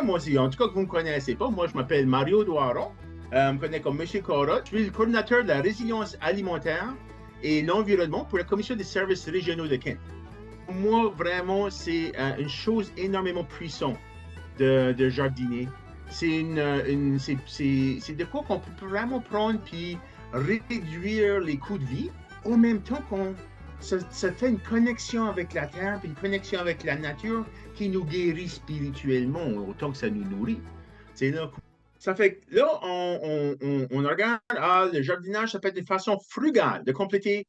moi aussi, en tout cas que vous ne me connaissez pas, moi je m'appelle Mario Doiron, on me connaît comme Monsieur Cora. Je suis le coordinateur de la résilience alimentaire et l'environnement pour la Commission des services régionaux de Kent. Pour moi, vraiment, c'est une chose énormément puissante de jardiner. C'est de quoi qu'on peut vraiment prendre puis réduire les coûts de vie, en même temps qu'on ça fait une connexion avec la terre, puis une connexion avec la nature qui nous guérit spirituellement autant que ça nous nourrit. C'est là, ça fait que là, on regarde, le jardinage, ça peut être une façon frugale de compléter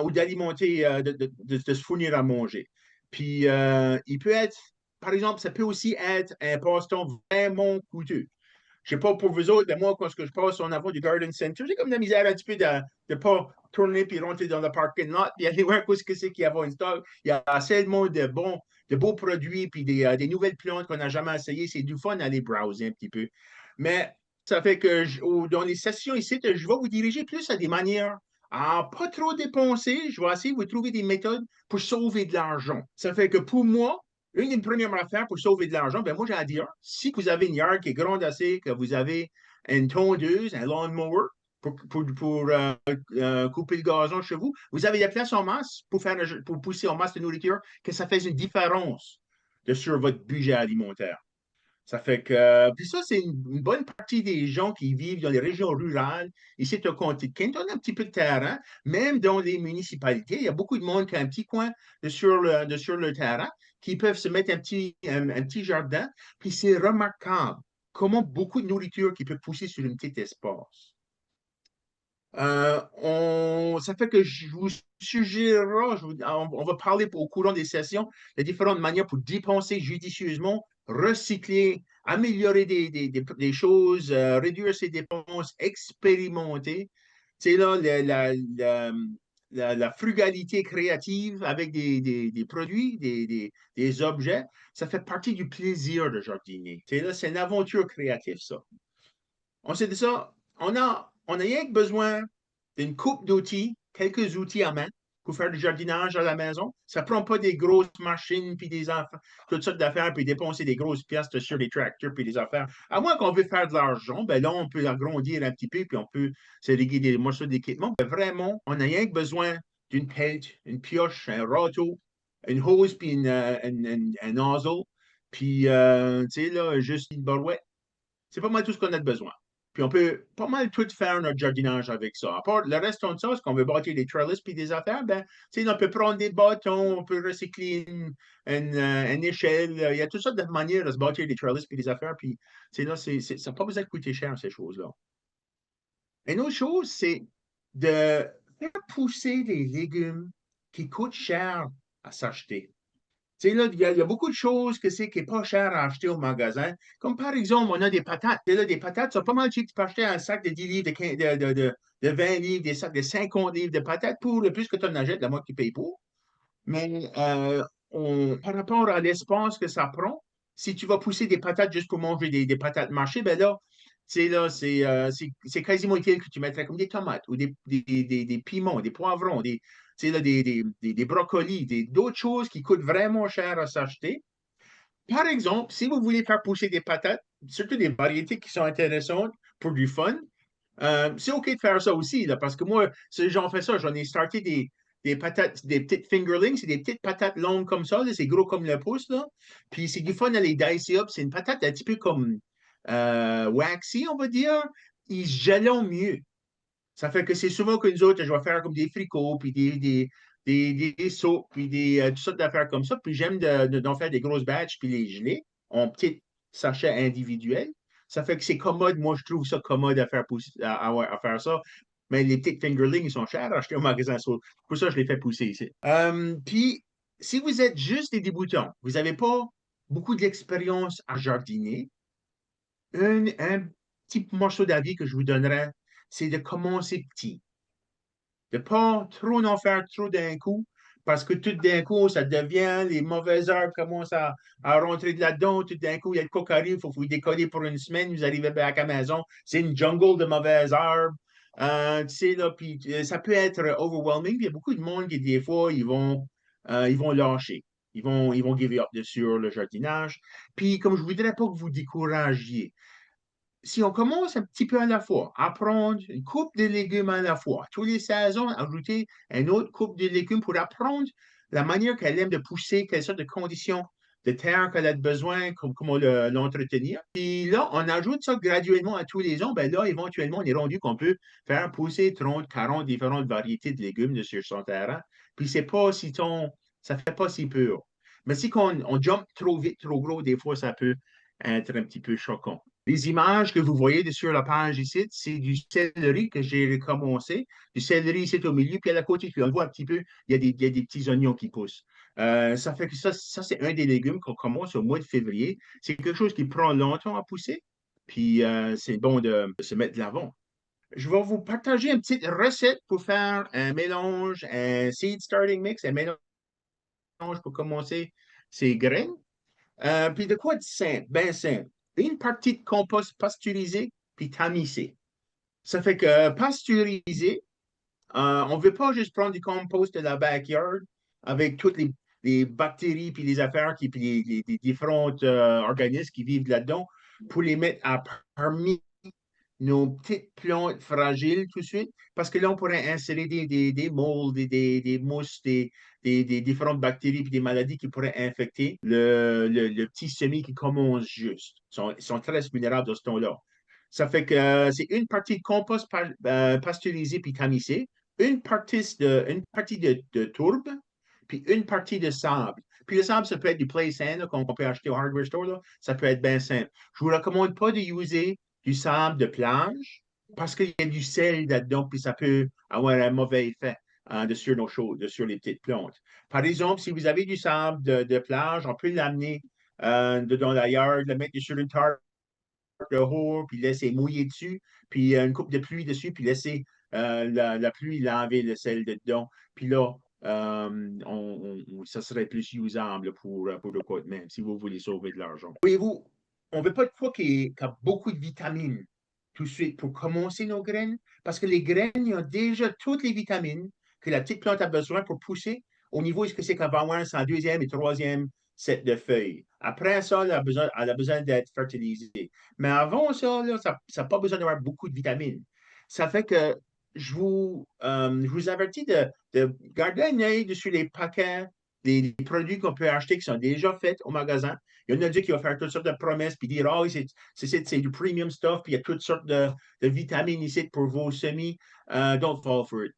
ou d'alimenter, de se fournir à manger. Puis, il peut être, par exemple, ça peut aussi être un passe-temps vraiment coûteux. Je sais pas pour vous autres, mais moi, quand je passe en avant du Garden Center, j'ai comme de la misère un petit peu de ne pas tourner puis rentrer dans le parking lot puis aller voir ce que c'est qu'il y a en stock. Il y a tellement de beaux produits puis des nouvelles plantes qu'on n'a jamais essayées. C'est du fun d'aller browser un petit peu. Mais ça fait que dans les sessions ici, je vais vous diriger plus à des manières à pas trop dépenser. Je vais essayer de vous trouver des méthodes pour sauver de l'argent. Ça fait que pour moi, une des premières affaires pour sauver de l'argent, ben moi, j'ai à dire, si vous avez une yard qui est grande assez, que vous avez une tondeuse, un lawnmower pour couper le gazon chez vous, vous avez la place en masse pour pousser en masse de nourriture, que ça fait une différence sur votre budget alimentaire. Ça fait que, puis ça, c'est une bonne partie des gens qui vivent dans les régions rurales. Ici, tu as comté de Kent, on a un petit peu de terrain, même dans les municipalités. Il y a beaucoup de monde qui a un petit coin sur le terrain, qui peuvent se mettre un petit jardin. Puis c'est remarquable comment beaucoup de nourriture qui peut pousser sur un petit espace. Ça fait que je vous suggérerai, on va parler au courant des sessions de différentes manières pour dépenser judicieusement, recycler, améliorer des choses, réduire ses dépenses, expérimenter. C'est là la frugalité créative avec des produits, des objets. Ça fait partie du plaisir de jardiner. C'est là, c'est une aventure créative, ça. On s'est dit ça, on a rien que besoin d'une coupe d'outils, quelques outils à main pour faire du jardinage à la maison. Ça ne prend pas des grosses machines, puis toutes sortes d'affaires, puis dépenser des grosses pièces sur les tracteurs, puis des affaires. À moins qu'on veut faire de l'argent, ben là, on peut agrandir un petit peu, puis on peut se léguer des morceaux d'équipement. Mais vraiment, on n'a rien que besoin d'une pelle, une pioche, un râteau, une hose, puis un nozzle, puis, tu sais, là, juste une barouette. C'est pas mal tout ce qu'on a de besoin. Puis on peut pas mal tout faire notre jardinage avec ça. À part le reste de ça, est-ce qu'on veut bâtir des trellis puis des affaires, ben, tu sais, on peut prendre des bâtons, on peut recycler une échelle. Il y a toutes sortes de manières de se bâtir des trellis puis des affaires. Puis, tu sais, là, ça n'a pas besoin de coûter cher, ces choses-là. Une autre chose, c'est de faire pousser des légumes qui coûtent cher à s'acheter. Tu sais, là, il y a beaucoup de choses que c'est qui n'est pas cher à acheter au magasin. Comme par exemple, on a des patates. Tu sais, là, des patates, c'est pas mal cheap. Tu peux acheter un sac de 10 livres, de 20 livres, des sacs de 50 livres de patates pour le plus que tu en achètes, la moins que tu payes pour. Mais par rapport à l'espace que ça prend, si tu vas pousser des patates juste pour manger des patates mâchées, ben là, c'est quasiment utile que tu mettrais comme des tomates ou des piments, des poivrons, là, des brocolis, d'autres choses qui coûtent vraiment cher à s'acheter. Par exemple, si vous voulez faire pousser des patates, surtout des variétés qui sont intéressantes pour du fun, c'est OK de faire ça aussi, là, parce que moi, si j'en fais ça, j'en ai starté des patates, des petites fingerlings, c'est des petites patates longues comme ça, là, c'est gros comme le pouce, là. Puis c'est du fun à les dicer up. C'est une patate un petit peu comme waxy, on va dire. Ils se gèlent mieux. Ça fait que c'est souvent que nous autres, je vais faire comme des fricots, puis des soupes, puis toutes sortes d'affaires comme ça. Puis j'aime d'en faire des grosses batches, puis les geler en petits sachets individuels. Ça fait que c'est commode. Moi, je trouve ça commode à faire, à faire ça. Mais les petites fingerlings, ils sont chers à acheter au magasin. Pour ça, je les fais pousser ici. Puis, si vous êtes juste des débutants, vous n'avez pas beaucoup d'expérience à jardiner, un petit morceau d'avis que je vous donnerais, c'est de commencer petit. De ne pas trop en faire trop d'un coup, parce que tout d'un coup, ça devient, les mauvaises herbes commencent à rentrer de là-dedans. Tout d'un coup, il y a le coq qui arrive, il faut vous décoller pour une semaine, vous arrivez à la maison, c'est une jungle de mauvaises herbes. Tu sais, là, puis ça peut être overwhelming. Il y a beaucoup de monde qui, des fois, ils vont lâcher. ils vont give up sur le jardinage. Puis, comme je ne voudrais pas que vous découragiez, si on commence un petit peu à la fois, à prendre une coupe de légumes à la fois, tous les saisons, ajouter une autre coupe de légumes pour apprendre la manière qu'elle aime de pousser, quelles sortes de conditions de terre qu'elle a besoin, comment l'entretenir. Puis là, on ajoute ça graduellement à tous les ans. Ben là, éventuellement, on est rendu qu'on peut faire pousser 30, 40 différentes variétés de légumes sur son terrain. Puis c'est pas si ton, ça fait pas si peur. Mais si on jump trop vite, trop gros, des fois, ça peut être un petit peu choquant. Les images que vous voyez sur la page ici, c'est du céleri que j'ai recommencé. Du céleri ici au milieu, puis à la côté, puis on le voit un petit peu, il y a des petits oignons qui poussent. Ça fait que ça c'est un des légumes qu'on commence au mois de février. C'est quelque chose qui prend longtemps à pousser, puis c'est bon de se mettre de l'avant. Je vais vous partager une petite recette pour faire un mélange, un seed starting mix, un mélange pour commencer ces graines. Puis de quoi de simple? Ben simple. Une partie de compost pasteurisé puis tamisé. Ça fait que pasteurisé, on ne veut pas juste prendre du compost de la backyard avec toutes les bactéries puis les affaires puis les différents organismes qui vivent là-dedans pour les mettre parmi nos petites plantes fragiles tout de suite, parce que là, on pourrait insérer des molds, des mousses, des différentes bactéries et des maladies qui pourraient infecter le petit semis qui commence juste. Ils sont très vulnérables de ce temps-là. Ça fait que c'est une partie de compost pasteurisé puis tamisé, une partie de tourbe, puis une partie de sable. Puis le sable, ça peut être du play sand qu'on peut acheter au hardware store. Là. Ça peut être bien simple. Je ne vous recommande pas de utiliser du sable de plage parce qu'il y a du sel là-dedans, puis ça peut avoir un mauvais effet sur nos choses, sur les petites plantes. Par exemple, si vous avez du sable de plage, on peut l'amener dans la yard, le mettre sur une tarte de haut, puis laisser mouiller dessus, puis une coupe de pluie dessus, puis laisser la pluie laver le sel dedans. Puis là, ça serait plus usable pour le quoi de même, si vous voulez sauver de l'argent. Voyez-vous, on ne veut pas de quoi qui a beaucoup de vitamines tout de suite pour commencer nos graines, parce que les graines, ils ont déjà toutes les vitamines que la petite plante a besoin pour pousser au niveau de ce que c'est qu'elle va avoir son deuxième et troisième set de feuilles. Après ça, elle a besoin d'être fertilisée. Mais avant ça, là, ça n'a pas besoin d'avoir beaucoup de vitamines. Ça fait que je vous avertis de garder un œil sur les paquets des produits qu'on peut acheter qui sont déjà faits au magasin. Il y en a qui vont faire toutes sortes de promesses puis dire, oh, c'est du premium stuff, puis il y a toutes sortes de vitamines ici pour vos semis. Don't fall for it.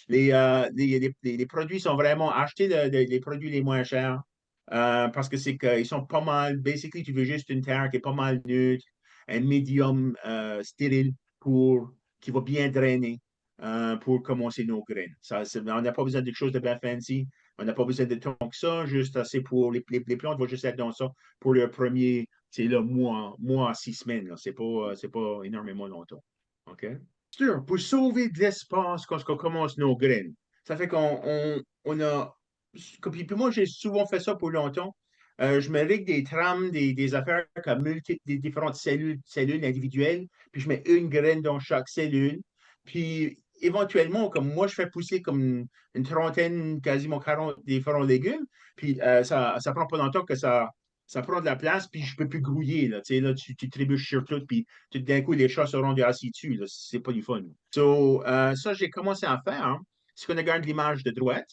Les produits sont vraiment achetés les produits les moins chers parce que c'est qu'ils sont pas mal. Basically, tu veux juste une terre qui est pas mal neutre, un médium stérile qui va bien drainer pour commencer nos graines. On n'a pas besoin de quelque chose de bien fancy. On n'a pas besoin de tant que ça, juste assez pour les plantes vont juste être dans ça pour le premier, c'est le mois à 6 semaines. C'est pas énormément longtemps. OK? Sûr, pour sauver de l'espace quand on commence nos graines. Ça fait on a. Puis moi, j'ai souvent fait ça pour longtemps. Je me règle des trames, des affaires comme des différentes cellules individuelles, puis je mets une graine dans chaque cellule. Puis éventuellement, comme moi, je fais pousser comme une trentaine, quasiment 40 différents légumes. Puis ça prend pas longtemps que ça prend de la place, puis je peux plus grouiller. Là, tu sais, là, tu trébuches sur tout, puis tout d'un coup, les chats seront assis dessus. Là, c'est pas du fun. So, ça, j'ai commencé à faire. Hein. Si on regarde l'image de droite,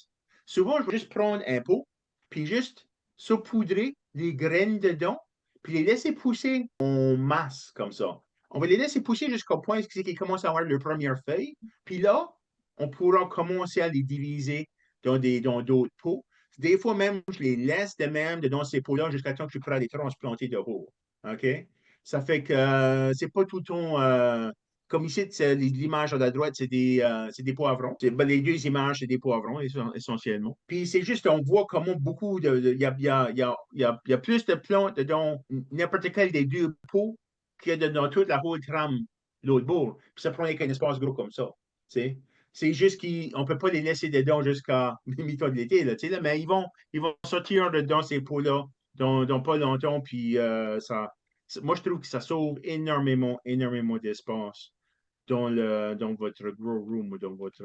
souvent, je vais juste prendre un pot, puis juste saupoudrer les graines dedans, puis les laisser pousser en masse, comme ça. On va les laisser pousser jusqu'au point où ils commencent à avoir leur première feuille. Puis là, on pourra commencer à les diviser dans d'autres pots. Des fois même, je les laisse de même dans ces pots-là jusqu'à temps que je pourrai les transplanter de haut. OK? Ça fait que c'est pas tout le temps. Comme ici, l'image à la droite, c'est des poivrons. Les deux images, c'est des poivrons essentiellement. Puis c'est juste, on voit comment beaucoup il y a plus de plantes dans n'importe quel des deux pots qu'il y a dans toute la whole trame, l'autre bord. Puis ça prend qu'un espace gros comme ça. Tu c'est juste qu'on ne peut pas les laisser dedans jusqu'à mi-temps de l'été, là, là, mais ils vont sortir dedans ces pots-là dans pas longtemps, puis moi, je trouve que ça sauve énormément, énormément d'espace dans votre grow room ou dans votre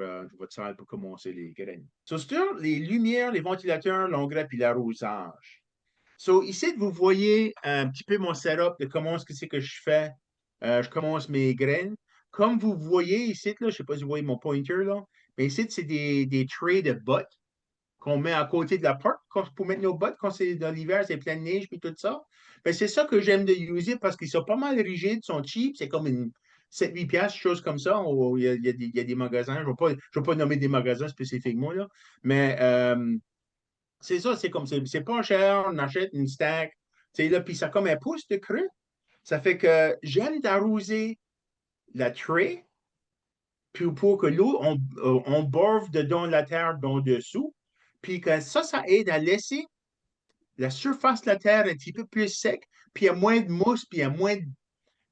salle pour commencer les graines. So, sur les lumières, les ventilateurs, l'engrais puis l'arrosage. So, ici, vous voyez un petit peu mon setup de comment est-ce que c'est que je fais. Je commence mes graines. Comme vous voyez ici, là, je ne sais pas si vous voyez mon pointer, là, mais ici, c'est des trays de bottes qu'on met à côté de la porte pour mettre nos bottes quand c'est dans l'hiver, c'est plein de neige et tout ça. Ben, c'est ça que j'aime de user parce qu'ils sont pas mal rigides, sont cheap, c'est comme une 7-8 piastres, chose comme ça. Il y a des magasins, je ne vais pas nommer des magasins spécifiquement, là, mais c'est ça, c'est comme c'est pas cher, on achète une stack, là, puis ça a comme un pouce de creux. Ça fait que j'aime d'arroser la tray, puis pour que l'eau, on borve dedans la terre d'en dessous, puis que ça aide à laisser la surface de la terre un petit peu plus sec, puis il y a moins de mousse, puis il y a moins de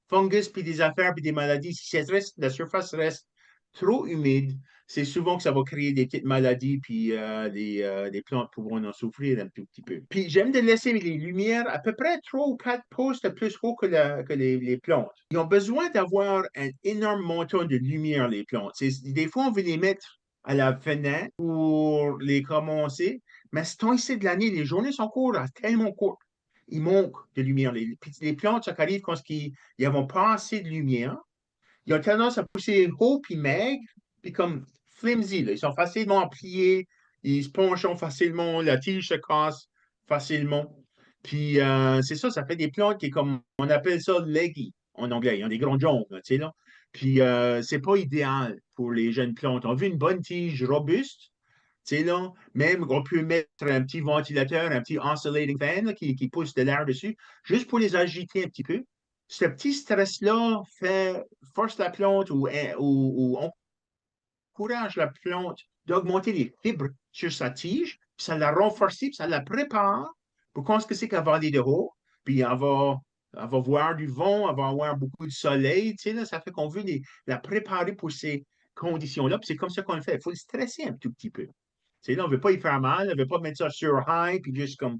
fungus, puis des affaires, puis des maladies. Si la surface reste trop humide, c'est souvent que ça va créer des petites maladies, puis les plantes pourront en souffrir un tout petit peu. Puis j'aime de laisser les lumières à peu près 3 ou 4 postes plus haut que les plantes. Ils ont besoin d'avoir un énorme montant de lumière, les plantes. Des fois, on veut les mettre à la fenêtre pour les commencer, mais ce temps-ci de l'année, les journées sont courtes, tellement courtes. Il manque de lumière. Les plantes, ça arrive quand ils n'ont pas assez de lumière. Ils ont tendance à pousser haut puis maigre, puis comme flimsy. Là. Ils sont facilement pliés, ils se penchent facilement, la tige se casse facilement. Puis c'est ça, ça fait des plantes qui, comme on appelle ça leggy en anglais. Ils ont des grandes jambes, tu sais, là. Puis c'est pas idéal pour les jeunes plantes. On veut une bonne tige robuste, tu sais, là, même on peut mettre un petit ventilateur, un petit oscillating fan là, qui pousse de l'air dessus, juste pour les agiter un petit peu. Ce petit stress-là force la plante ou encourage la plante d'augmenter les fibres sur sa tige, puis ça la renforce, puis ça la prépare pour quand ce que c'est qu'elle va aller de haut, puis elle va voir du vent, elle va avoir beaucoup de soleil, tu sais, là, ça fait qu'on veut la préparer pour ces conditions-là, puis c'est comme ça qu'on le fait. Il faut le stresser un tout petit peu. Là, on ne veut pas y faire mal, on ne veut pas mettre ça sur high, puis juste comme,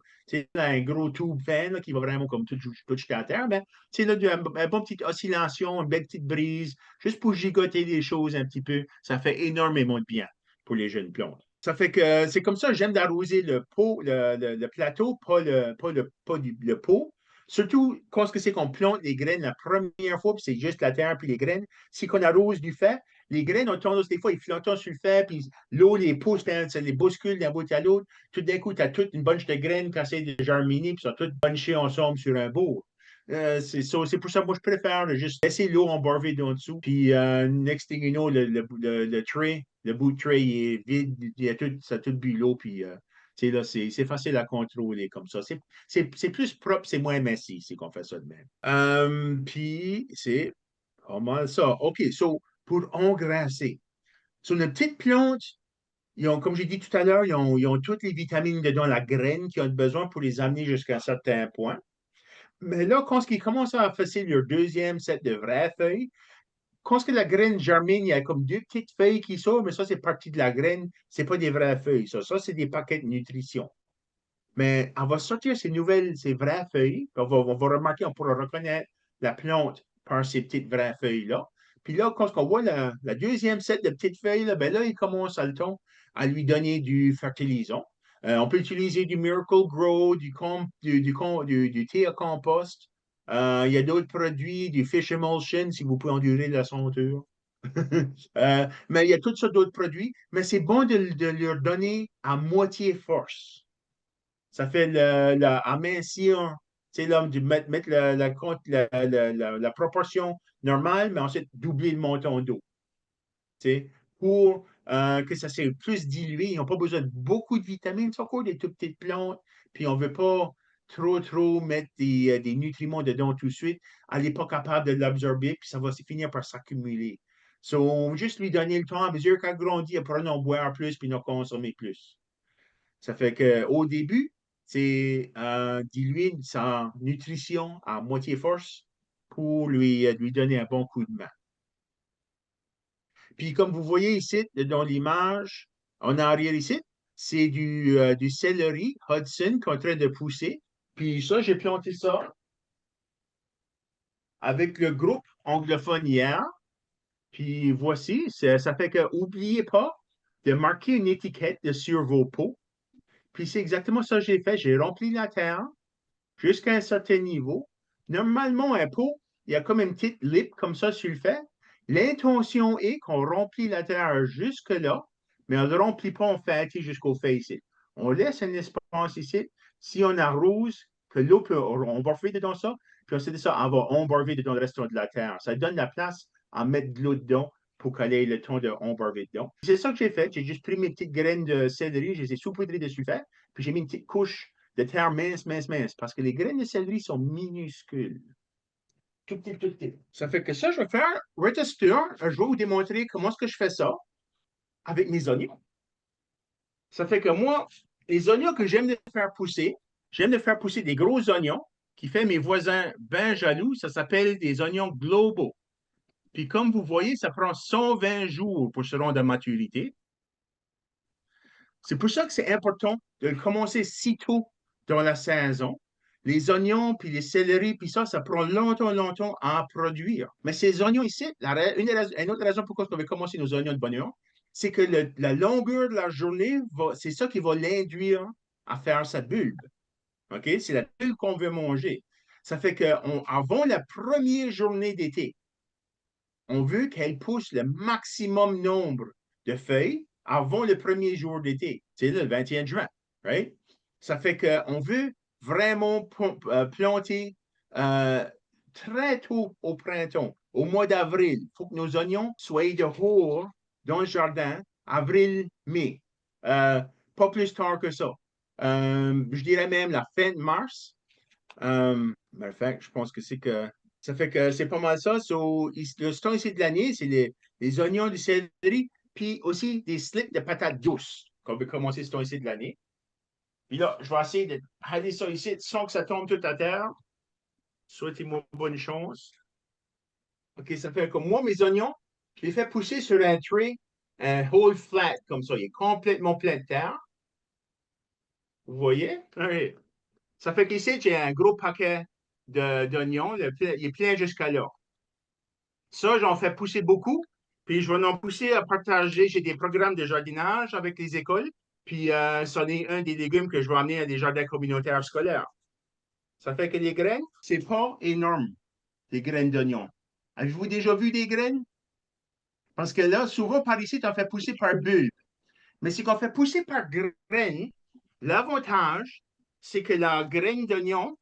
un gros tube fan là, qui va vraiment comme tout jusqu'à terre, mais là, une bonne petite oscillation, une belle petite brise, juste pour gigoter les choses un petit peu, ça fait énormément de bien pour les jeunes plantes. Ça fait que c'est comme ça, j'aime d'arroser le pot, le plateau, le pot. Surtout quand c'est qu'on plante les graines la première fois, puis c'est juste la terre puis les graines. Si qu'on arrose du fait, les graines ont tendance, des fois, ils flottent sur le fait, puis l'eau les pousse, puis ça les bouscule d'un bout à l'autre. Tout d'un coup, tu as toute une bunch de graines qui essaient de germiner, puis sont toutes bunchées ensemble sur un bout. C'est pour ça que moi, je préfère juste laisser l'eau embarver d'en dessous. Puis, next thing you know, le tray, le bout de tray il est vide, ça a tout bu l'eau, puis là, c'est facile à contrôler comme ça. C'est plus propre, c'est moins messy, si on fait ça de même. Puis, c'est pas mal ça. OK, so, pour engrasser. Sur une petite plante, comme j'ai dit tout à l'heure, ils ont toutes les vitamines dedans la graine qu'ils ont besoin pour les amener jusqu'à un certain point. Mais là, quand ils commencent à faire leur deuxième set de vraies feuilles, quand la graine germine, il y a comme deux petites feuilles qui sortent, mais ça, c'est partie de la graine, c'est pas des vraies feuilles. Ça c'est des paquets de nutrition. Mais elle va sortir ces vraies feuilles. On va remarquer, on pourra reconnaître la plante par ces petites vraies feuilles-là. Puis là, quand on voit la deuxième set de petites feuilles, là, ben là, il commence à le temps à lui donner du fertilisant. On peut utiliser du Miracle Grow, du thé à compost. Il y a d'autres produits, du Fish Emulsion, si vous pouvez endurer la senteur. Mais il y a toutes sortes d'autres produits. Mais c'est bon de leur donner à moitié force. Ça fait amincir, tu sais, là, mettre la proportion normale, mais ensuite doubler le montant d'eau, tu sais, pour que ça soit plus dilué. Ils n'ont pas besoin de beaucoup de vitamines, c'est encore des tout petites plantes, puis on ne veut pas trop mettre des nutriments dedans tout de suite. Elle n'est pas capable de l'absorber, puis ça va finir par s'accumuler. So, on va juste lui donner le temps, à mesure qu'elle grandit, elle pourra en boire plus, puis en consommer plus. Ça fait qu'au début, c'est diluer sa nutrition à moitié force pour lui donner un bon coup de main. Puis comme vous voyez ici, dans l'image, en arrière ici, c'est du céleri Hudson qu'on est en train de pousser. Puis ça, j'ai planté ça avec le groupe anglophone hier. Puis voici, ça fait que n'oubliez pas de marquer une étiquette sur vos pots. Puis c'est exactement ça que j'ai fait. J'ai rempli la terre jusqu'à un certain niveau. Normalement, un pot, il y a comme une petite lip comme ça sur le fait. L'intention est qu'on remplit la terre jusque-là, mais on ne le remplit pas en fait jusqu'au fait ici. On laisse un espace ici. Si on arrose, que l'eau peut embarver dedans ça, puis ensuite de ça, on va embarver dedans le reste de la terre. Ça donne la place à mettre de l'eau dedans pour qu'elle ait le temps d'embarver dedans. C'est ça que j'ai fait. J'ai juste pris mes petites graines de céleri, je les ai saupoudrées dessus fait, puis j'ai mis une petite couche de terre mince, mince, mince, parce que les graines de céleri sont minuscules. Tout petit, tout petit. Ça fait que ça, je vais faire retester. Je vais vous démontrer comment est-ce que je fais ça avec mes oignons. Ça fait que moi, les oignons que j'aime de faire pousser des gros oignons qui fait mes voisins bien jaloux. Ça s'appelle des oignons globaux. Puis comme vous voyez, ça prend 120 jours pour se rendre à maturité. C'est pour ça que c'est important de commencer si tôt dans la saison. Les oignons, puis les céleris, puis ça prend longtemps, longtemps à produire. Mais ces oignons ici, une autre raison pourquoi on veut commencer nos oignons de bonheur, c'est que la longueur de la journée, c'est ça qui va l'induire à faire sa bulbe. OK? C'est la bulbe qu'on veut manger. Ça fait qu'avant la première journée d'été, on veut qu'elle pousse le maximum nombre de feuilles avant le premier jour d'été, c'est le 21 juin, right? Ça fait qu'on veut vraiment planter très tôt au printemps, au mois d'avril. Il faut que nos oignons soient dehors dans le jardin, avril, mai. Pas plus tard que ça. Je dirais même la fin de mars. Je pense que c'est que ça fait que c'est pas mal ça. Le temps ici de l'année, c'est les oignons, du céleri, puis aussi des slips de patates douces qu'on veut commencer ce temps ici de l'année. Puis là, je vais essayer de haler ça ici sans que ça tombe tout à terre. Souhaitez-moi bonne chance. OK, ça fait que moi, mes oignons, je les fais pousser sur un tray, un whole flat, comme ça. Il est complètement plein de terre. Vous voyez? OK. Ça fait qu'ici, j'ai un gros paquet d'oignons. Il est plein jusqu'à là. Ça, j'en fais pousser beaucoup. Puis je vais en pousser à partager. J'ai des programmes de jardinage avec les écoles. Puis ça est un des légumes que je vais amener à des jardins communautaires scolaires. Ça fait que les graines, c'est pas énorme, les graines d'oignons. Avez-vous déjà vu des graines? Parce que là, souvent par ici, tu en fais pousser par bulbe. Mais si on fait pousser par graine, l'avantage, c'est que la graine d'oignon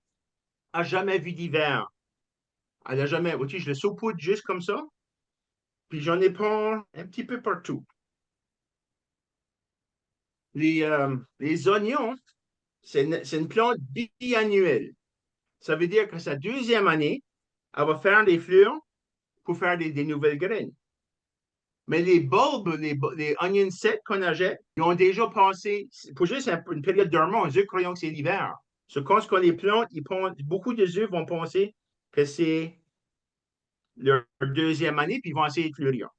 n'a jamais vu d'hiver. Elle n'a jamais. Tu je le saupoudre juste comme ça. Puis j'en ai pas un petit peu partout. Les oignons, c'est une plante biannuelle. Ça veut dire que sa deuxième année, elle va faire des fleurs pour faire des nouvelles graines. Mais les bulbes, les onions secs qu'on achète, ils ont déjà passé, pour juste une période dormante, eux croyons que c'est l'hiver. Quand on les plante, beaucoup de œufs vont penser que c'est leur deuxième année, puis ils vont essayer de fleurir.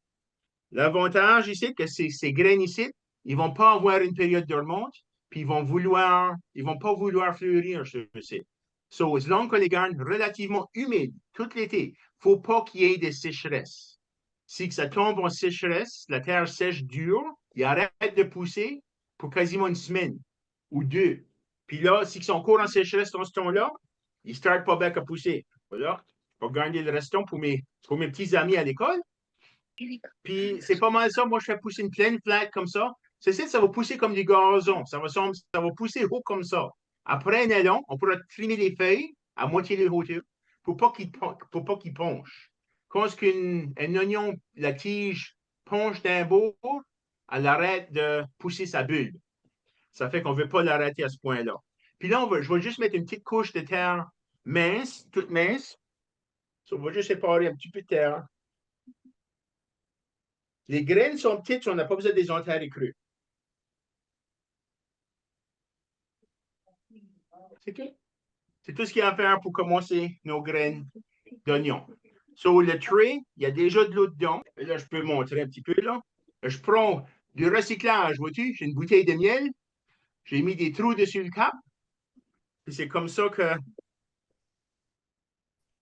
L'avantage ici, c'est que ces graines ici, ils ne vont pas avoir une période dormante, puis ils vont pas vouloir fleurir, je sais. So, as long que les gardent relativement humides tout l'été, il ne faut pas qu'il y ait de sécheresse. Si ça tombe en sécheresse, la terre sèche dure, il arrête de pousser pour quasiment une semaine ou deux. Puis là, s'ils sont encore en sécheresse dans ce temps-là, ils ne startent pas bien à pousser. Voilà. Je vais garder le restant pour mes petits amis à l'école. Puis c'est pas mal ça. Moi, je fais pousser une pleine flat comme ça. Ça va pousser comme du gazon. Ça va pousser haut comme ça. Après un élan, on pourra trimer les feuilles à moitié de hauteur pour pas qu'il ponche. Quand un oignon, la tige ponche d'un bord, elle arrête de pousser sa bulbe. Ça fait qu'on ne veut pas l'arrêter à ce point-là. Puis là, je vais juste mettre une petite couche de terre mince, toute mince. On va juste séparer un petit peu de terre. Les graines sont petites, on n'a pas besoin de les enterrer crues. C'est tout. C'est tout ce qu'il y a à faire pour commencer nos graines d'oignon. Sur le tray, il y a déjà de l'eau dedans. Et là, je peux montrer un petit peu. Là. Je prends du recyclage, vois-tu? J'ai une bouteille de miel. J'ai mis des trous dessus le cap. Et c'est comme ça que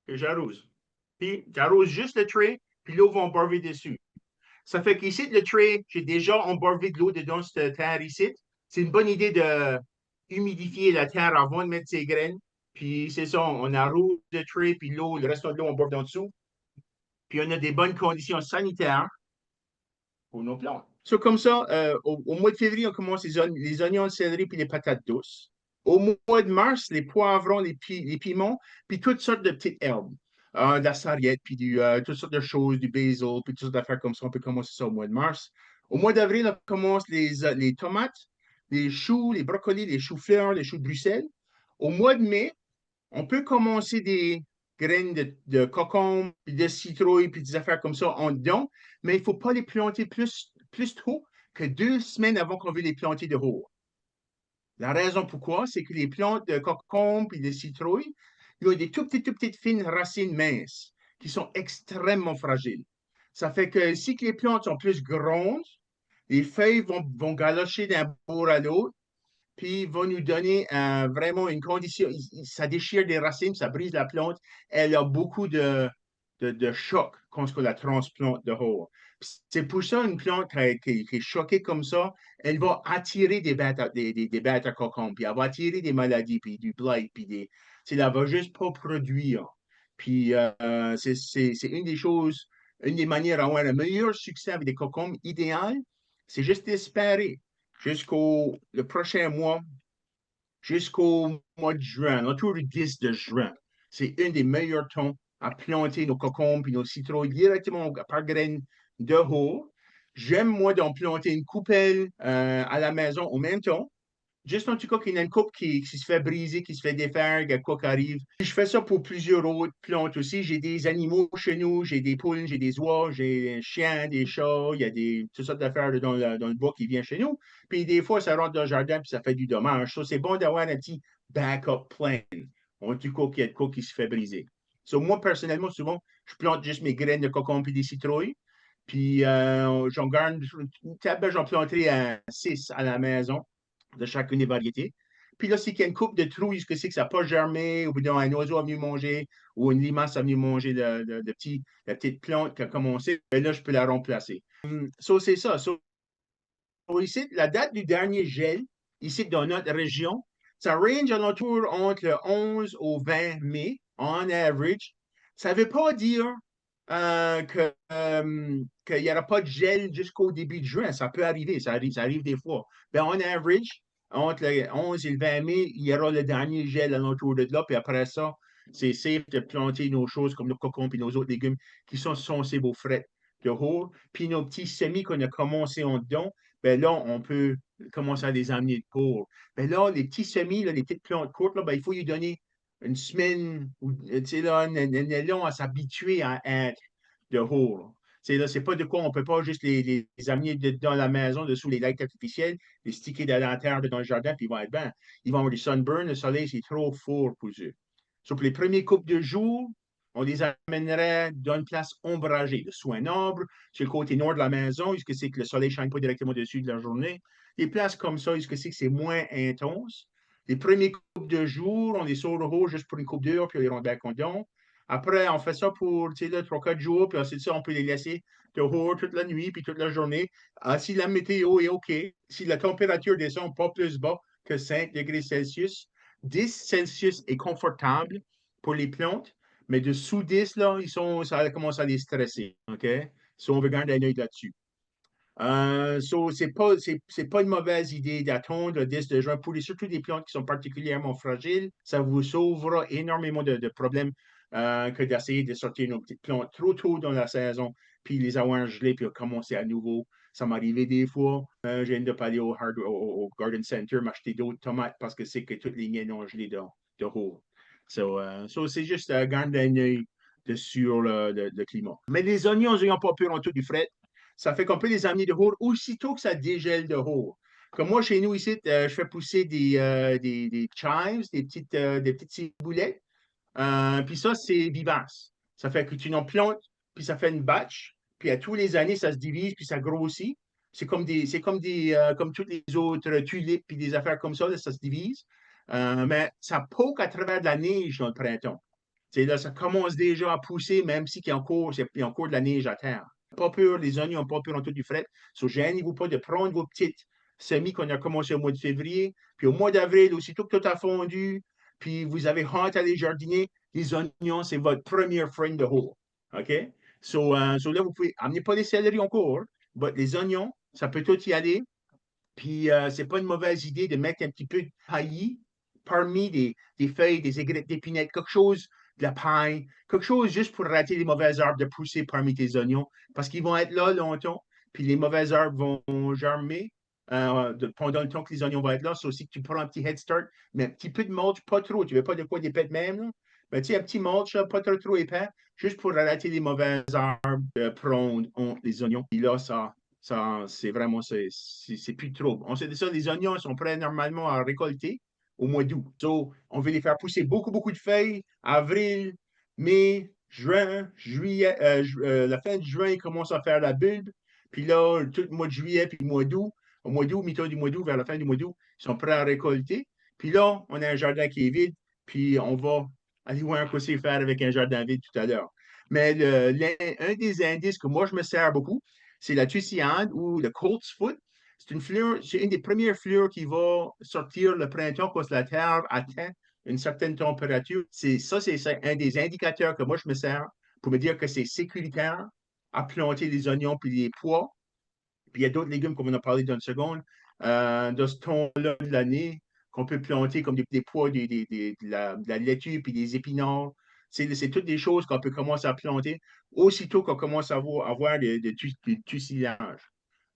j'arrose. Puis, j'arrose juste le tray, puis l'eau va barber dessus. Ça fait qu'ici, le trait, j'ai déjà embourbé de l'eau dedans cette terre ici. C'est une bonne idée de humidifier la terre avant de mettre ses graines. Puis c'est ça, on arrose le trait, puis l'eau, le reste de l'eau, on bourbe en dessous. Puis on a des bonnes conditions sanitaires pour nos plantes. So, comme ça, au mois de février, on commence les oignons, le céleri, puis les patates douces. Au mois de mars, les poivrons, les piments, puis toutes sortes de petites herbes. De la sarriette, puis toutes sortes de choses, du basil, puis toutes sortes d'affaires comme ça. On peut commencer ça au mois de mars. Au mois d'avril, on commence les tomates, les choux, les brocolis, les choux-fleurs, les choux de Bruxelles. Au mois de mai, on peut commencer des graines de cocombe, puis de citrouille, puis des affaires comme ça en dedans, mais il ne faut pas les planter plus tôt que 2 semaines avant qu'on veut les planter de haut. La raison pourquoi, c'est que les plantes de cocombe et de citrouille, ils ont des tout petites fines racines minces qui sont extrêmement fragiles. Ça fait que si les plantes sont plus grandes, les feuilles vont galocher d'un bord à l'autre, puis il va nous donner vraiment une condition. Ça déchire des racines, ça brise la plante. Elle a beaucoup de choc quand on la transplante de haut. C'est pour ça une plante qui est choquée comme ça, elle va attirer des bêtes des bêtes à cocon, puis elle va attirer des maladies, puis du blight, puis elle va juste pas produire. Puis c'est une des choses, une des manières d'avoir un meilleur succès avec des cocombes idéal, c'est juste d'espérer jusqu'au le prochain mois, jusqu'au mois de juin, autour du 10 de juin. C'est un des meilleurs temps à planter nos cocombes et nos citrouilles directement par graines de haut. J'aime, moi, d'en planter une coupelle à la maison en même temps. Juste en tout cas qu'il y a une coupe qui se fait briser, qui se fait défaire, que quoi qu'arrive. Je fais ça pour plusieurs autres plantes aussi. J'ai des animaux chez nous, j'ai des poules, j'ai des oies, j'ai des chiens, des chats, il y a toutes sortes d'affaires dans le bois qui viennent chez nous. Puis des fois, ça rentre dans le jardin puis ça fait du dommage. Ça, c'est bon d'avoir un petit backup plan. En tout cas, qu'il y a de quoi qui se fait briser. So, moi, personnellement, souvent, je plante juste mes graines de cocon puis des citrouilles. Puis j'en garde, j'en planterai 6 à la maison de chacune des variétés. Puis là, c'est qu'il y a une coupe de trous, ce que c'est que ça n'a pas germé, ou bien un oiseau a venu manger, ou une limace a venu manger la petite plante qui a commencé, ben là, je peux la remplacer. So, c'est ça. So, ici, la date du dernier gel, ici, dans notre région, ça range alentour entre le 11 au 20 mai, en average. Ça ne veut pas dire qu'il n'y aura pas de gel jusqu'au début de juin. Ça peut arriver, ça arrive des fois. Mais en average, entre le 11 et le 20 mai, il y aura le dernier gel alentour de là. Puis après ça, c'est safe de planter nos choses comme nos cocons et nos autres légumes qui sont censés beaux frais de haut. Puis nos petits semis qu'on a commencé en dedans, ben là, on peut commencer à les amener de cours. Ben là, les petits semis, là, les petites plantes courtes, là, ben, il faut lui donner une semaine ou là, un long à s'habituer à être de haut. Là, c'est pas de quoi on peut pas juste les amener dans la maison, dessous les lights artificiels, les sticker de la terre dans le jardin, puis ils vont être bien. Ils vont avoir du sunburn, le soleil, c'est trop fort pour eux. So, pour les premiers couples de jours, on les amènerait dans une place ombragée, sous un arbre, sur le côté nord de la maison, est-ce que c'est que le soleil ne shine pas directement dessus de la journée. Des places comme ça, est-ce que c'est moins intense. Les premiers coupes de jours, on les sort de haut juste pour une coupe d'heure, puis on les rend bien contents. Après, on fait ça pour 3-4 jours, puis ensuite, ça, on peut les laisser dehors toute la nuit, puis toute la journée. Si la météo est OK, si la température descend pas plus bas que 5 degrés Celsius, 10 Celsius est confortable pour les plantes, mais dessous 10, là, ça commence à les stresser. OK? So, on veut garder un œil là-dessus. C'est pas une mauvaise idée d'attendre le 10 de juin pour surtout des plantes qui sont particulièrement fragiles. Ça vous sauvera énormément de problèmes que d'essayer de sortir nos petites plantes trop tôt dans la saison, puis les avoir gelées, puis commencer à nouveau. Ça m'arrivait des fois. Je viens de pas aller au Garden Center m'acheter d'autres tomates parce que c'est que toutes les miennes ont gelé de haut. C'est juste garder un œil sur le climat. Mais les oignons, ils n'ont pas peur en tout du fret. Ça fait qu'on peut les amener de haut aussitôt que ça dégèle de haut. Comme moi, chez nous ici, je fais pousser des chives, des petites ciboulettes. Puis ça, c'est vivace. Ça fait que tu en plantes, puis ça fait une batch. Puis à tous les années, ça se divise, puis ça grossit. Comme toutes les autres tulipes, puis des affaires comme ça, là, ça se divise. Mais ça poke à travers de la neige dans le printemps. Là, ça commence déjà à pousser, même si il y a encore de la neige à terre. Pas peur, les oignons pas peur en tout du fret. So, gênez-vous pas de prendre vos petites semis qu'on a commencé au mois de février. Puis au mois d'avril, aussitôt que tout a fondu, puis vous avez hâte à les jardiner, les oignons, c'est votre première friend de haut. OK? So là, vous pouvez amener pas les céleri encore, mais les oignons, ça peut tout y aller. Puis, c'est pas une mauvaise idée de mettre un petit peu de paillis parmi des feuilles, des aigrettes d'épinette, quelque chose, de la paille, quelque chose juste pour rater les mauvaises herbes de pousser parmi tes oignons, parce qu'ils vont être là longtemps, puis les mauvaises herbes vont germer pendant le temps que les oignons vont être là. C'est aussi que tu prends un petit head start, mais un petit peu de mulch, pas trop. Tu veux pas de quoi d'épais de même, là. Mais tu sais, un petit mulch, là, pas trop épais, juste pour arrêter les mauvaises herbes de prendre entre les oignons. Puis là, ça, c'est vraiment, c'est plus trop. On sait de ça, les oignons sont prêts normalement à récolter au mois d'août. So, on veut les faire pousser beaucoup, beaucoup de feuilles. Avril, mai, juin, juillet, la fin de juin, ils commencent à faire la bulbe. Puis là, tout le mois de juillet, puis le mois d'août, au mois d'août, mi-temps du mois d'août, vers la fin du mois d'août, ils sont prêts à récolter. Puis là, on a un jardin qui est vide, puis on va aller voir quoi c'est faire avec un jardin vide tout à l'heure. Mais un des indices que moi, je me sers beaucoup, c'est la Tussyade ou le Colt's Foot. C'est une fleur, c'est une des premières fleurs qui va sortir le printemps quand la terre atteint une certaine température. C'est un des indicateurs que moi je me sers pour me dire que c'est sécuritaire à planter les oignons puis les pois. Puis il y a d'autres légumes, comme on a parlé dans une seconde, de ce temps-là de l'année, qu'on peut planter comme des pois, de la laitue puis des épinards. C'est toutes des choses qu'on peut commencer à planter aussitôt qu'on commence à avoir des tussilages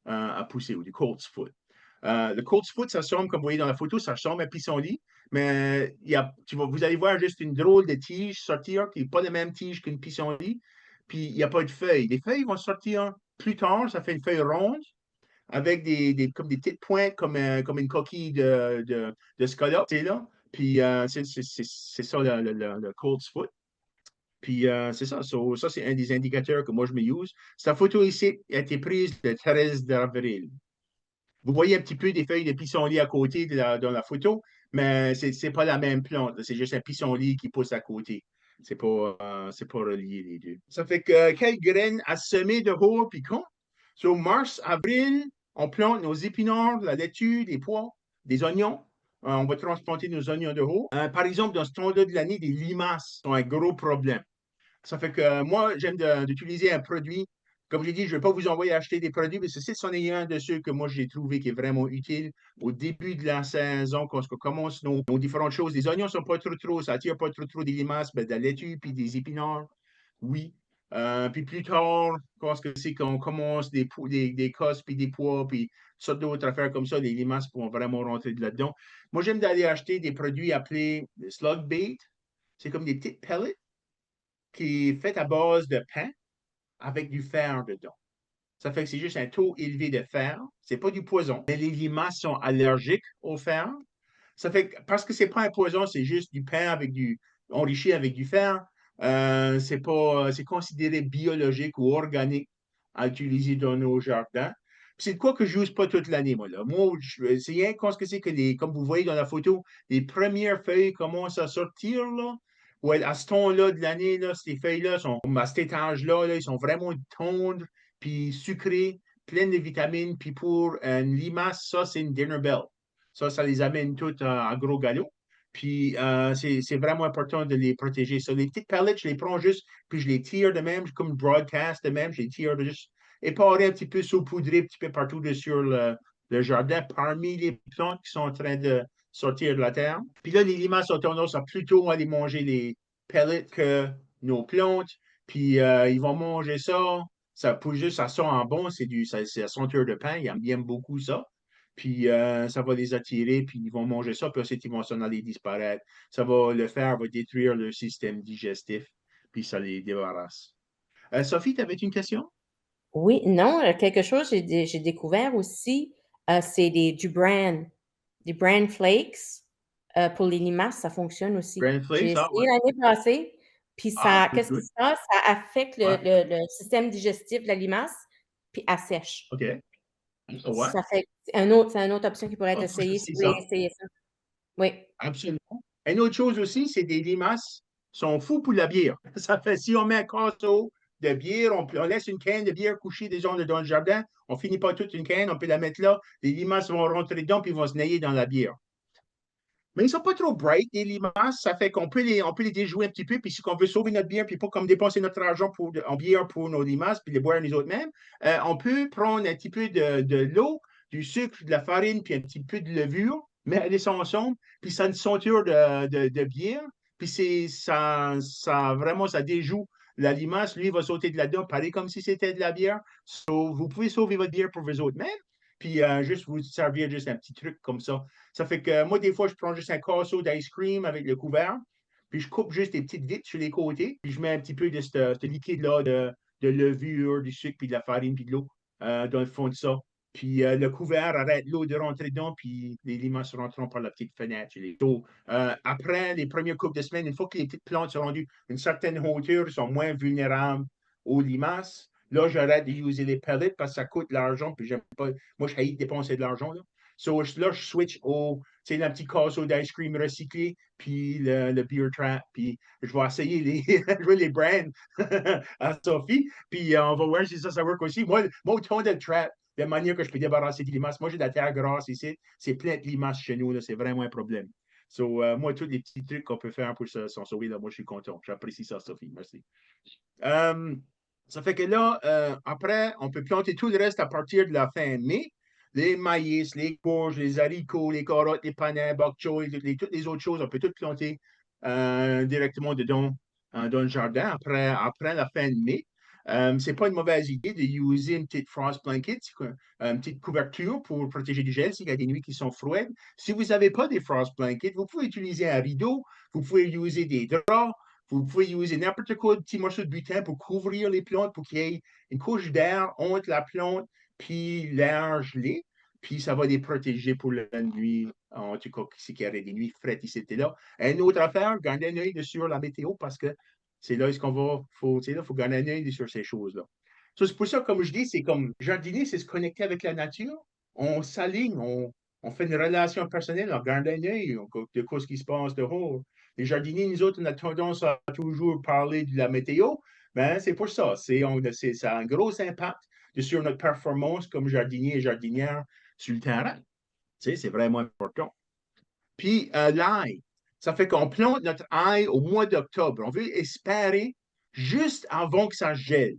à pousser ou du Colt's Foot. Le Colt's Foot, ça ressemble, comme vous voyez dans la photo, ça ressemble à un pissenlit, mais vous allez voir juste une drôle de tige sortir qui n'est pas la même tige qu'une pissenlit, puis il n'y a pas de feuilles. Les feuilles vont sortir plus tard, ça fait une feuille ronde avec comme des petites pointes, comme une coquille de scalope, c'est là. Puis c'est ça le Colt's Foot. Puis c'est ça. Ça, c'est un des indicateurs que moi je me use. Cette photo ici a été prise le 13 d'avril. Vous voyez un petit peu des feuilles de pissenlit à côté dans la photo, mais ce n'est pas la même plante. C'est juste un pissenlit qui pousse à côté. C'est pas relié les deux. Ça fait que quelles graines à semer de haut puis quand? Sur mars, avril, on plante nos épinards, la laitue, des pois, des oignons. On va transplanter nos oignons de haut. Par exemple, dans ce temps-là de l'année, des limaces sont un gros problème. Ça fait que moi, j'aime d'utiliser un produit. Comme j'ai dit, je ne vais pas vous envoyer acheter des produits, mais c'est c'en est un de ceux que moi j'ai trouvé qui est vraiment utile au début de la saison, quand on commence nos différentes choses. Les oignons ne sont pas trop, ça attire pas trop des limaces, mais de la laitue puis des épinards, oui. Puis plus tard, quand c'est qu'on commence des cosses puis des pois, puis sortes d'autres affaires comme ça, les limaces pourront vraiment rentrer de là-dedans. Moi, j'aime d'aller acheter des produits appelés slug bait. C'est comme des petites pellets qui est fait à base de pain avec du fer dedans. Ça fait que c'est juste un taux élevé de fer. C'est pas du poison. Mais les limaces sont allergiques au fer. Ça fait que, parce que c'est pas un poison, c'est juste du pain enrichi avec du fer. C'est considéré biologique ou organique à utiliser dans nos jardins. C'est de quoi que je n'use pas toute l'année, moi, là. Moi, c'est rien quand c'est que comme vous voyez dans la photo, les premières feuilles commencent à sortir, là. Ouais, à ce ton-là de l'année, là, ces feuilles-là sont, à cet étage-là, là, ils sont vraiment tendres, puis sucrés, pleines de vitamines. Puis pour une limace, ça, c'est une dinner bell. Ça les amène toutes à gros galop. Puis c'est vraiment important de les protéger. Ça, les petites pellets, je les prends juste, puis je les tire de même, comme broadcast de même, je les tire juste éparés un petit peu, saupoudrés un petit peu partout sur le jardin, parmi les plantes qui sont en train de sortir de la terre. Puis là, les limaces ont tendance à plutôt aller manger les pellets que nos plantes. Puis ils vont manger ça. Ça pousse juste, ça sent en bon, c'est la senteur de pain, ils aiment beaucoup ça. Puis ça va les attirer, puis ils vont manger ça, puis ensuite ils vont s'en aller disparaître. Le fer va détruire leur système digestif, puis ça les débarrasse. Sophie, tu avais une question? Oui, non, quelque chose j'ai découvert aussi, c'est du bran flakes pour les limaces, ça fonctionne aussi. Grand J'ai Flakes, ah essayé ouais. l'année passée, puis Ah, ça, good, qu'est-ce qui good. se passe? Ça affecte Ouais, le système digestif de la limace, puis elle sèche. OK. Ah ouais. Ça fait c'est une autre option qui pourrait être Ah, faut que essayée si c'est vous voulez ça. essayer ça. Oui. Absolument. Une autre chose aussi, c'est des limaces sont fous pour la bière. Ça fait si on met un casseau de bière, on laisse une canne de bière couchée déjà dans le jardin, on finit pas toute une canne, on peut la mettre là, les limaces vont rentrer dedans, puis ils vont se nailler dans la bière. Mais ils ne sont pas trop bright, les limaces. Ça fait on peut les déjouer un petit peu. Puis si on veut sauver notre bière, puis pas comme dépenser notre argent en bière pour nos limaces, puis les boire nous autres mêmes, on peut prendre un petit peu de l'eau, du sucre, de la farine, puis un petit peu de levure, mettre les ensemble, puis ça a une senteur de bière. Puis vraiment, ça déjoue la limace. Lui, il va sauter de là-dedans, pareil comme si c'était de la bière. So, vous pouvez sauver votre bière pour vous autres mêmes, puis juste vous servir juste un petit truc comme ça. Ça fait que moi, des fois, je prends juste un casseau d'ice cream avec le couvert, puis je coupe juste des petites vitres sur les côtés, puis je mets un petit peu de ce liquide-là de levure, du sucre, puis de la farine, puis de l'eau dans le fond de ça. Puis le couvert arrête l'eau de rentrer dedans, puis les limaces rentreront par la petite fenêtre. Après les premières coupes de semaines, une fois que les petites plantes sont rendues une certaine hauteur, ils sont moins vulnérables aux limaces. Là, j'arrête d'utiliser les pellets parce que ça coûte de l'argent, puis j'aime pas. Moi, je haïs dépenser de l'argent, là. So, là, je switch au, tu sais, le petit casseau d'ice cream recyclé, puis le beer trap, puis je vais essayer les brands à Sophie, puis on va voir si ça work aussi. Moi, autant de trap, de manière que je peux débarrasser des limaces. Moi, j'ai de la terre grasse ici, c'est plein de limaces chez nous, là, c'est vraiment un problème. So, moi, tous les petits trucs qu'on peut faire pour s'en sauver, là, moi, je suis content. J'apprécie ça, Sophie. Merci. Euh, Ça fait que là, après, on peut planter tout le reste à partir de la fin mai. Les maïs, les courges, les haricots, les carottes, les panais, bok choy, toutes les autres choses, on peut tout planter directement dedans dans le jardin après la fin de mai. C'est pas une mauvaise idée de utiliser une petite frost blanket, une petite couverture pour protéger du gel s'il y a des nuits qui sont froides. Si vous n'avez pas des frost blankets, vous pouvez utiliser un rideau, vous pouvez utiliser des draps, vous pouvez utiliser n'importe quoi, petit morceau de butin pour couvrir les plantes, pour qu'il y ait une couche d'air entre la plante puis l'air gelé. Puis ça va les protéger pour la nuit, en tout cas, si il y aurait des nuits fraîches ici et là. Une autre affaire, gardez un œil sur la météo parce que c'est là ce qu'on va, faut garder un œil sur ces choses-là. So, c'est pour ça, comme je dis, c'est comme jardiner, c'est se connecter avec la nature. On s'aligne, on fait une relation personnelle, on garde un œil de quoi ce qui se passe dehors. Les jardiniers, nous autres, on a tendance à toujours parler de la météo, mais c'est pour ça. Ça a un gros impact sur notre performance comme jardinier et jardinière sur le terrain. Tu sais, c'est vraiment important. Puis l'ail, ça fait qu'on plante notre ail au mois d'octobre. On veut espérer juste avant que ça gèle.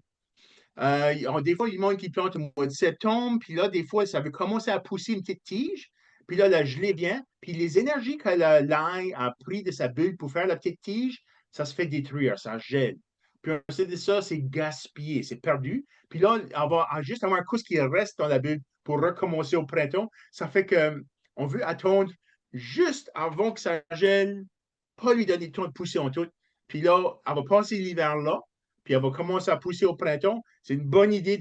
Des fois, il y a qui plante au mois de septembre, puis là, des fois, ça veut commencer à pousser une petite tige, puis là, la gelée vient, puis les énergies que l'ail a pris de sa bulle pour faire la petite tige, ça se fait détruire, ça gèle. Puis ensuite de ça, c'est gaspillé, c'est perdu. Puis là, on va juste avoir un coup qui reste dans la bulle pour recommencer au printemps. Ça fait que on veut attendre juste avant que ça gèle, pas lui donner le temps de pousser en tout. Puis là, elle va passer l'hiver là, puis elle va commencer à pousser au printemps. C'est une bonne idée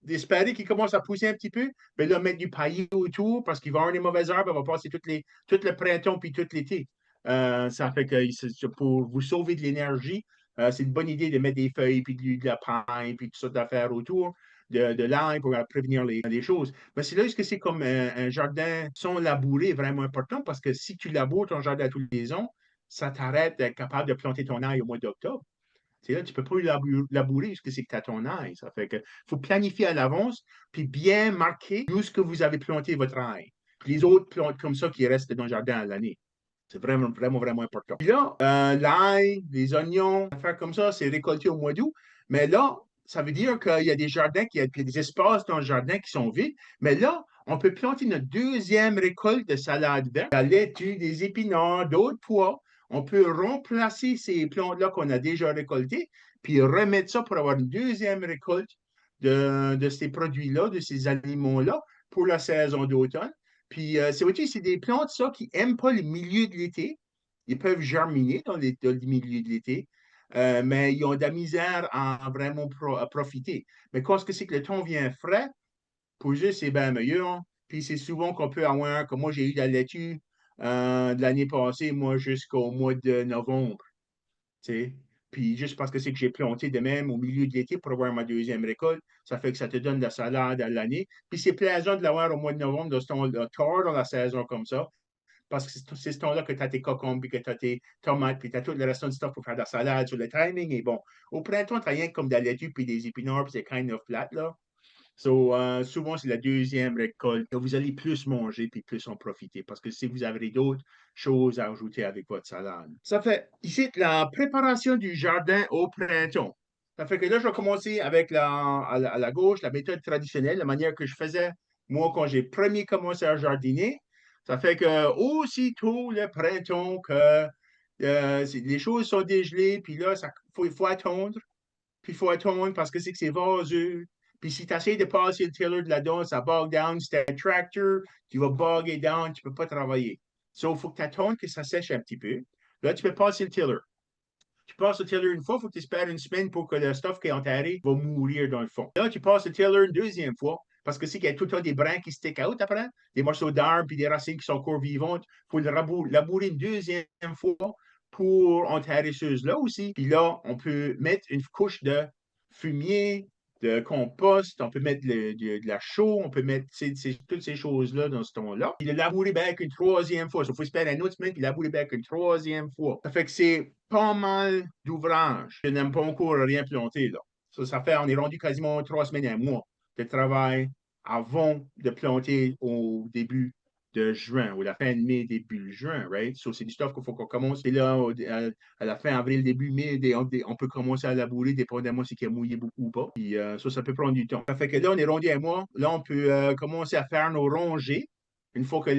d'espérer qu'il commence à pousser un petit peu, mais là, mettre du paillis autour parce qu'il va avoir des mauvaises herbes, elle va passer tout le printemps puis tout l'été. Ça fait que pour vous sauver de l'énergie, c'est une bonne idée de mettre des feuilles, puis de la paille, puis toutes sortes d'affaires autour de l'ail pour prévenir les choses. Mais c'est là que c'est comme un jardin sans labourer vraiment important parce que si tu laboures ton jardin tous les ans, ça t'arrête d'être capable de planter ton ail au mois d'octobre. C'est là, tu ne peux pas labourer jusqu'à ce que tu as ton ail. Ça fait que faut planifier à l'avance, puis bien marquer où ce que vous avez planté votre ail. Puis les autres plantes comme ça qui restent dans le jardin à l'année. C'est vraiment, vraiment, vraiment important. Puis là, l'ail, les oignons, faire comme ça, c'est récolté au mois d'août. Mais là, ça veut dire qu'il y a des jardins, qu'il y a des espaces dans le jardin qui sont vides. Mais là, on peut planter notre deuxième récolte de salade verte, de la laitue, des épinards, d'autres pois. On peut remplacer ces plantes-là qu'on a déjà récoltées, puis remettre ça pour avoir une deuxième récolte de ces produits-là, de ces aliments-là, pour la saison d'automne. Puis c'est aussi, c'est des plantes, ça, qui n'aiment pas le milieu de l'été. Ils peuvent germiner dans le milieu de l'été, mais ils ont de la misère à vraiment à profiter. Mais quand c'est que le temps vient frais, pour eux, c'est bien meilleur. Puis c'est souvent qu'on peut avoir, comme moi, j'ai eu de la laitue de l'année passée, moi, jusqu'au mois de novembre. Tu sais. Puis juste parce que c'est que j'ai planté de même au milieu de l'été pour avoir ma deuxième récolte, ça fait que ça te donne de la salade à l'année. Puis c'est plaisant de l'avoir au mois de novembre, de ce temps tard dans la saison comme ça. parce que c'est ce temps-là que tu as tes cocombes, puis que tu as tes tomates, puis tu as tout le reste du stuff pour faire de la salade. Sur le timing est bon. Au printemps, tu n'as rien que comme de la laitue, puis des épinards, puis c'est kind of flat, là. So, souvent, c'est la deuxième récolte que vous allez plus manger puis plus en profiter parce que si vous avez d'autres choses à ajouter avec votre salade. Ça fait ici la préparation du jardin au printemps. Ça fait que là, je vais commencer avec à la gauche, la méthode traditionnelle, la manière que je faisais moi quand j'ai premier commencé à jardiner. Ça fait que aussitôt le printemps que les choses sont dégelées, puis là, il faut attendre. Puis il faut attendre parce que c'est vaseux. Puis si tu essaies de passer le tiller de là-dedans, ça bog down. Si tu as un tractor, tu vas bogger down, tu ne peux pas travailler. So, il faut que tu attendes que ça sèche un petit peu. Là, tu peux passer le tiller. Tu passes le tiller une fois, il faut que tu espères une semaine pour que le stuff qui est enterré va mourir dans le fond. Là, tu passes le tiller une deuxième fois, parce que c'est qu'il y a tout le temps des brins qui stick out après, des morceaux d'arbres puis des racines qui sont encore vivantes. Il faut le labourer une deuxième fois pour enterrer ceux-là aussi. Puis là, on peut mettre une couche de fumier, de compost, on peut mettre de la chaux, on peut mettre toutes ces choses-là dans ce ton-là. Puis le labourer back une troisième fois. Il faut espérer une autre semaine, puis labourer back une troisième fois. Ça fait que c'est pas mal d'ouvrages. Je n'aime pas encore rien planter, là. Ça fait, on est rendu quasiment 3 semaines et un mois de travail avant de planter au début de juin, ou la fin de mai, début juin, right? So, c'est du stuff qu'il faut qu'on commence. Et là, à la fin avril, début mai, on peut commencer à labourer, dépendamment si il a mouillé beaucoup ou pas. Puis ça peut prendre du temps. Ça fait que là, on est rendu un mois. Là, on peut commencer à faire nos rongées. Une fois que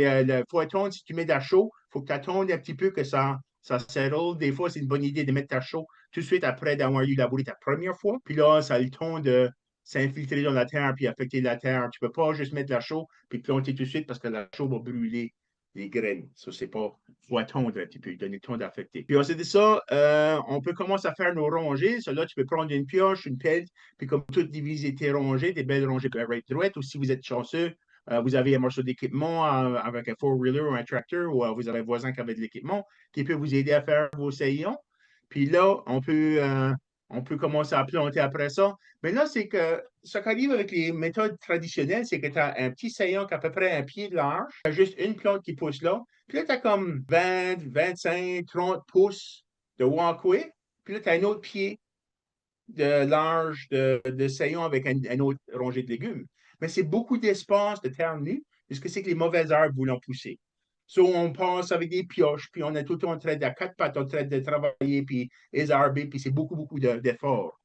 faut attendre, si tu mets de la chaux, il faut que tu attendes un petit peu que ça settle. Des fois, c'est une bonne idée de mettre ta chaux tout de suite après d'avoir eu labouré ta première fois. Puis là, ça a le temps de s'infiltrer dans la terre puis affecter la terre. Tu ne peux pas juste mettre la chaux puis planter tout de suite parce que la chaux va brûler les graines. Ça, c'est pas. Il faut attendre un petit peu, donner le temps d'affecter. Puis ensuite de ça, on peut commencer à faire nos rongées. Ça, là, tu peux prendre une pioche, une pelle, puis comme tout diviser tes rongées, des belles rongées right droites, ou si vous êtes chanceux, vous avez un morceau d'équipement avec un four-wheeler ou un tracteur, ou vous avez un voisin qui avait de l'équipement qui peut vous aider à faire vos saillons. Puis là, on peut commencer à planter après ça. Mais là, c'est que ce qui arrive avec les méthodes traditionnelles, c'est que tu as un petit saillon qui a à peu près un pied de large. Tu as juste une plante qui pousse là. Puis là, tu as comme 20, 25, 30 pouces de walkway. Puis là, tu as un autre pied de large de saillon avec un autre rongée de légumes. Mais c'est beaucoup d'espace de terre nue, puisque c'est que les mauvaises herbes voulant pousser. So, on passe avec des pioches, puis on est tout le temps en train de, à quatre pattes, en train de travailler, puis désherber, puis c'est beaucoup, beaucoup d'efforts.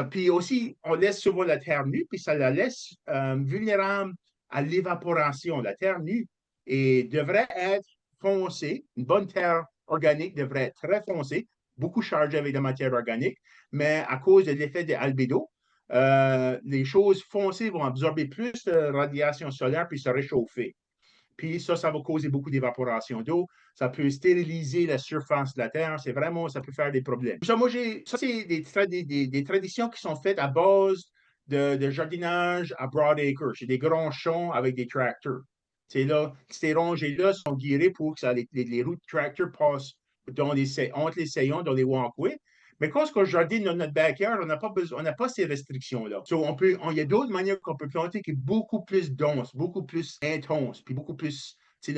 Puis aussi, on laisse souvent la terre nue, puis ça la laisse vulnérable à l'évaporation. La terre nue devrait être foncée. Une bonne terre organique devrait être très foncée, beaucoup chargée avec de la matière organique, mais à cause de l'effet de albédo, les choses foncées vont absorber plus de radiation solaire puis se réchauffer. Puis ça va causer beaucoup d'évaporation d'eau. Ça peut stériliser la surface de la terre. C'est vraiment, ça peut faire des problèmes. Ça, c'est des traditions qui sont faites à base de jardinage à broad acre. C'est des grands champs avec des tracteurs. C'est là, ces rangées-là sont guidées pour que les roues de tracteurs passent entre les saillons, dans les walkways. Mais quand on jardine dans notre backyard, on n'a pas ces restrictions-là. So, il y a d'autres manières qu'on peut planter qui est beaucoup plus dense, beaucoup plus intense, puis beaucoup plus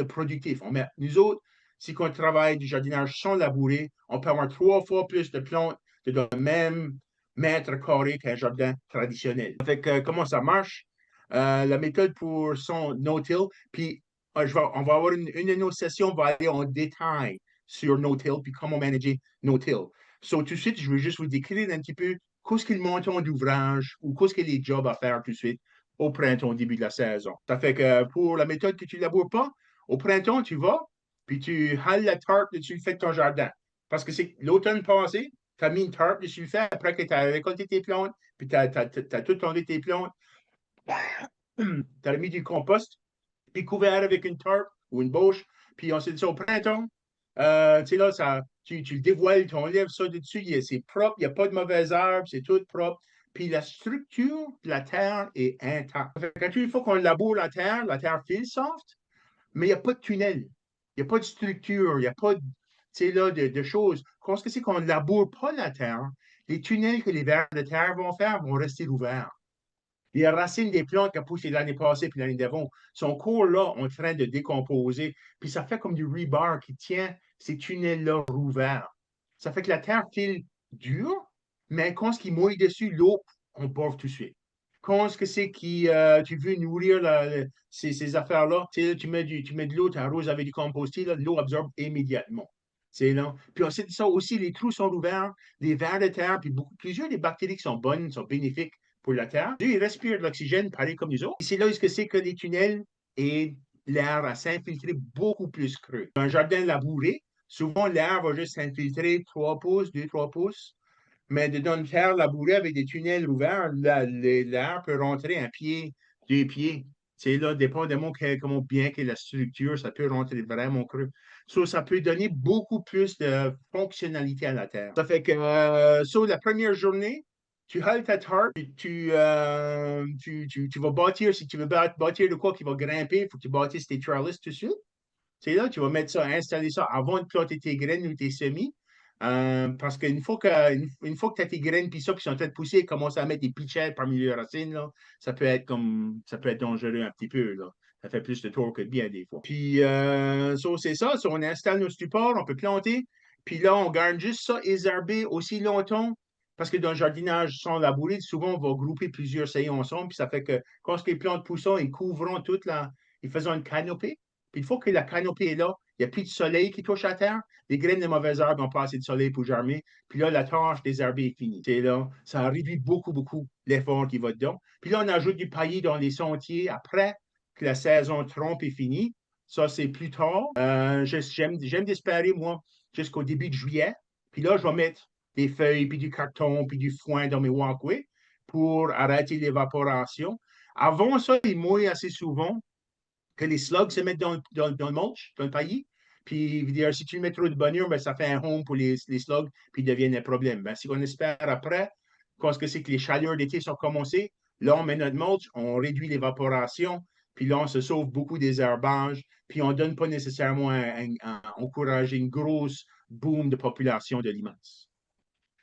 productif. Nous autres, si on travaille du jardinage sans labourer, on peut avoir 3 fois plus de plantes dans le même mètre carré qu'un jardin traditionnel. Fait que, comment ça marche? La méthode pour son no-till, puis on va avoir une de nos sessions, on va aller en détail sur no-till, puis comment manager no-till. So, tout de suite, je veux juste vous décrire un petit peu qu'est-ce qu'il montant d'ouvrage ou qu'est-ce qu'il y a des jobs à faire tout de suite au printemps, au début de la saison. Ça fait que pour la méthode que tu ne laboures pas, au printemps, tu vas, puis tu hales la tarpe dessus le fait de ton jardin. Parce que c'est l'automne passé, tu as mis une tarpe dessus le fait après que tu as récolté tes plantes, puis tu as tout tourné tes plantes. Tu as mis du compost, puis couvert avec une tarpe ou une bâche, puis on s'est dit ça au printemps. Tu sais, là, tu le dévoiles, tu enlèves ça dessus, c'est propre, il n'y a pas de mauvaises herbes, c'est tout propre. Puis la structure de la terre est intacte. Une fois qu'on laboure la terre file soft, mais il n'y a pas de tunnel. Il n'y a pas de structure, il n'y a pas de choses. Quand c'est qu'on ne laboure pas la terre, les tunnels que les vers de terre vont faire vont rester ouverts. Les racines des plantes qui ont poussé l'année passée puis l'année d'avant sont cours là en train de décomposer. Puis ça fait comme du rebar qui tient ces tunnels-là rouverts. Ça fait que la terre file dure, mais quand ce qui mouille dessus, l'eau, on boive tout de suite. Quand ce que c'est qui tu veux nourrir ces affaires-là, tu mets de l'eau, tu arroses avec du composté, l'eau absorbe immédiatement. C'est là. Puis ensuite, ça aussi, les trous sont ouverts, les vers de terre, puis plusieurs des bactéries qui sont bonnes, sont bénéfiques pour la Terre. Ils respirent de l'oxygène pareil comme nous autres. Et c'est là où c'est que les tunnels et l'air à s'infiltrer beaucoup plus creux. Dans un jardin labouré, souvent l'air va juste s'infiltrer 3 pouces, 2-3 pouces. Mais dans une terre labourée avec des tunnels ouverts, l'air peut rentrer un pied, 2 pieds. C'est là, dépendamment comment bien que la structure, ça peut rentrer vraiment creux. Ça peut donner beaucoup plus de fonctionnalité à la terre. Ça fait que, la première journée, tu haltes ta tarte, tu vas bâtir, si tu veux bâtir de quoi qui va grimper, il faut que tu bâtisses tes trellis tout de suite. C'est là, tu vas mettre ça, installer ça avant de planter tes graines ou tes semis. Parce une fois que tu as tes graines puis ça, puis sont en train de pousser, ils commencent à mettre des pitchers parmi les racines, là, ça peut être dangereux un petit peu, là. Ça fait plus de tour que de bien des fois. Puis c'est ça, on installe nos supports, on peut planter, puis là, on garde juste ça désherbé aussi longtemps. Parce que dans le jardinage sans labourer, souvent, on va grouper plusieurs saillies ensemble, puis ça fait que quand les plantes poussent, ils couvront ils font une canopée. Puis une fois que la canopée est là, il n'y a plus de soleil qui touche à terre, les graines de mauvaises herbes n'ont pas assez de soleil pour germer. Puis là, la tâche désherbée est finie. C'est là, ça réduit beaucoup, beaucoup l'effort qui va dedans. Puis là, on ajoute du paillis dans les sentiers après que la saison trompe est finie. Ça, c'est plus tard. J'aime d'espérer, moi, jusqu'au début de juillet. Puis là, je vais mettre des feuilles, puis du carton, puis du foin dans mes walkways pour arrêter l'évaporation. Avant ça, il mouille assez souvent que les slugs se mettent dans le mulch, dans le paillis. Puis, si tu le mets trop de bonheur, ben, ça fait un home pour les slugs, puis ils deviennent un problème. Ben, si on espère après, quand c'est que les chaleurs d'été sont commencées, là, on met notre mulch, on réduit l'évaporation, puis là, on se sauve beaucoup des herbages, puis on ne donne pas nécessairement encourager une grosse boom de population de limaces.